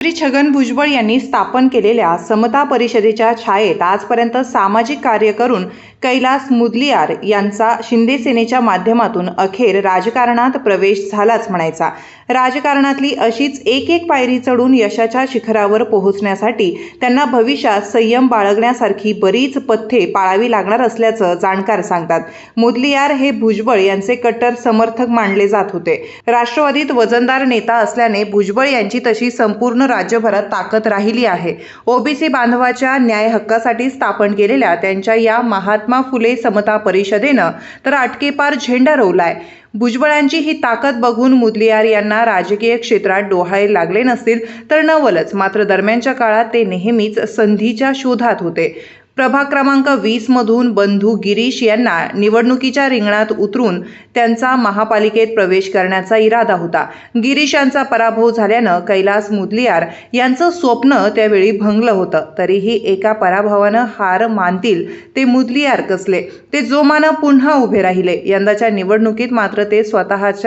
श्री छगन भुजबळ यांनी स्थापन केलेल्या समता परिषदेच्या छायेत आजपर्यंत सामाजिक कार्य करून कैलास मुदलियार यांचा शिंदे सेनेच्या माध्यमातून अखेर राजकारणात प्रवेश झालाच म्हणायचा। राजकारणातली अशीच एक पायरी चढून यशाच्या शिखरावर पोहोचण्यासाठी त्यांना भविष्यात संयम बाळगण्यासारखी बरीच पथ्ये पाळावी लागणार असल्याचं जाणकार सांगतात। मुदलियार हे भुजबळ यांचे कट्टर समर्थक मानले जात होते। राष्ट्रवादीत वजनदार नेता असल्याने भुजबळ यांची तशी संपूर्ण राज्यभरात ताकद राहिली आहे। ओबीसी बांधवाच्या न्याय हक्कासाठी स्थापन केलेल्या त्यांच्या या महात्मा फुले समता परिषदेनं तर अटकेपार झेंडा रोवलाय। भुजबळांची ही ताकद बघून मुदलियार यांना राजकीय क्षेत्रात डोहाळे लागले नसतील तर नवलच, मात्र दरम्यानच्या काळात ते नेहमीच संधीच्या शोधात होते। प्रभाग क्रमांक 20 मधून बंधू गिरीश यांना निवडणुकीच्या रिंगणात उतरून त्यांचा महापालिकेत प्रवेश करण्याचा इरादा होता। गिरीश यांचा पराभव झाल्यानं कैलास मुदलियार यांचं स्वप्न त्यावेळी भंगलं होतं। तरीही एका पराभवानं हार मानतील ते मुदलियार कसले, ते जोमानं पुन्हा उभे राहिले। यंदाच्या निवडणुकीत मात्र ते स्वतःच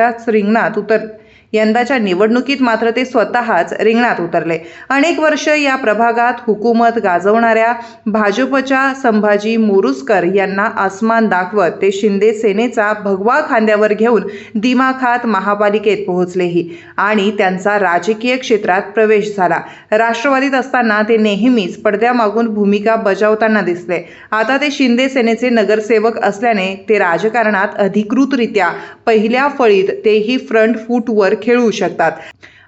रिंगणात उतरले। अनेक वर्ष या प्रभागात हुकूमत गाजवणाऱ्या भाजपच्या संभाजी मोरुसकर यांना आसमान दाखवत ते शिंदे सेनेचा भगवा खांद्यावर घेऊन दिमाखात महापालिकेत पोहोचलेही आणि त्यांचा राजकीय क्षेत्रात प्रवेश झाला। राष्ट्रवादीत असताना ते नेहमीच पडद्यामागून भूमिका बजावताना दिसले। आता ते शिंदे सेनेचे नगरसेवक असल्याने ते राजकारणात अधिकृतरित्या पहिल्या फळीत, तेही फ्रंट फूटवर खेळू शकतात।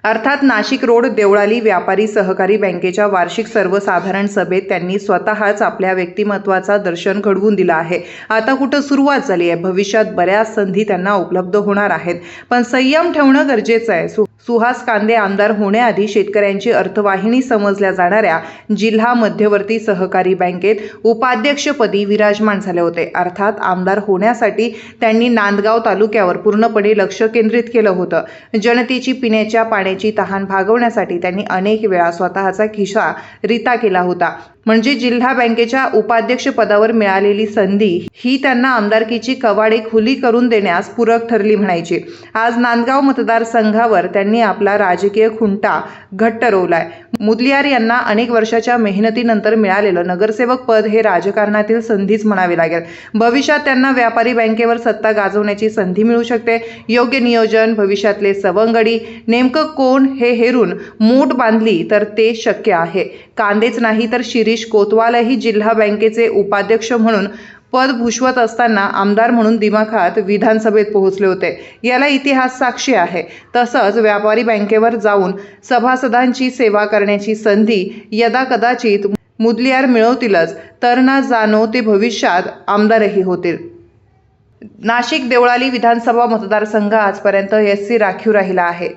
अर्थात नाशिक रोड देवळाली व्यापारी सहकारी बँकेच्या वार्षिक सर्वसाधारण सभेत त्यांनी स्वतःच आपल्या व्यक्तिमत्वाचा दर्शन घडवून दिला आहे। आता कुठं सुरुवात झाली आहे, भविष्यात बऱ्याच संधी त्यांना उपलब्ध होणार आहेत, पण संयम ठेवणं गरजेचं आहे। सुहास कांदे आमदार होण्याआधी शेतकऱ्यांची अर्थवाहिनी समजल्या जाणाऱ्या जिल्हा मध्यवर्ती सहकारी बँकेत उपाध्यक्षपदी विराजमान झाले होते। अर्थात आमदार होण्यासाठी त्यांनी नांदगाव तालुक्यावर पूर्णपणे लक्ष केंद्रित केलं होतं। जनतेची पिण्याच्या पाण्याची तहान भागवण्यासाठी त्यांनी अनेक वेळा स्वतःचा खिसा रिता केला होता। म्हणजे जिल्हा बँकेच्या उपाध्यक्ष पदावर मिळालेली संधी ही त्यांना आमदारकीची कवाडे खुली करून देण्यास पूरक ठरली म्हणायची। आज नांदगाव मतदारसंघावर त्यांनी आपला राजकीय खुंटा घट्ट रोवलाय। मुदलियार यांना अनेक वर्षाच्या मेहनतीनंतर मिळालेलं नगरसेवक पद हे राजकारणातील संधीच म्हणावी लागेल। भविष्यात त्यांना व्यापारी बँकेवर सत्ता गाजवण्याची संधी मिळू शकते। योग्य नियोजन, भविष्यातले सवंगडी नेमकं कोण हे हेरून मूठ बांधली तर ते शक्य आहे। कांदेच नाही तर शिरीष कोतवालही जिल्हा बँकेचे उपाध्यक्ष म्हणून पद भूषवत असताना आमदार म्हणून दिमाखात विधानसभेत पोहोचले होते, याला इतिहास साक्षी आहे। तसंच व्यापारी बँकेवर जाऊन सभासदांची सेवा करण्याची संधी यदा कदाचित मुदलियार मिळवतीलच, तर ना जाणो ते भविष्यात आमदारही होतील। नाशिक देवळाली विधानसभा मतदारसंघ आजपर्यंत SC राखीव राहिला आहे,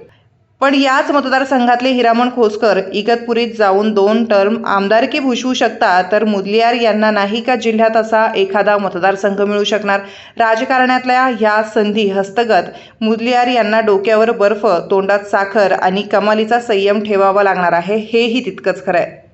पण याच मतदारसंघातले हिरामण खोसकर इगतपुरीत जाऊन 2 टर्म आमदारकी भूषवू शकतात, तर मुदलियार यांना नाही का जिल्ह्यात असा एखादा मतदारसंघ मिळू शकणार। राजकारणातल्या ह्या संधी हस्तगत मुदलियार यांना डोक्यावर बर्फ, तोंडात साखर आणि कमालीचा संयम ठेवावा लागणार आहे, हेही तितकंच खरं आहे।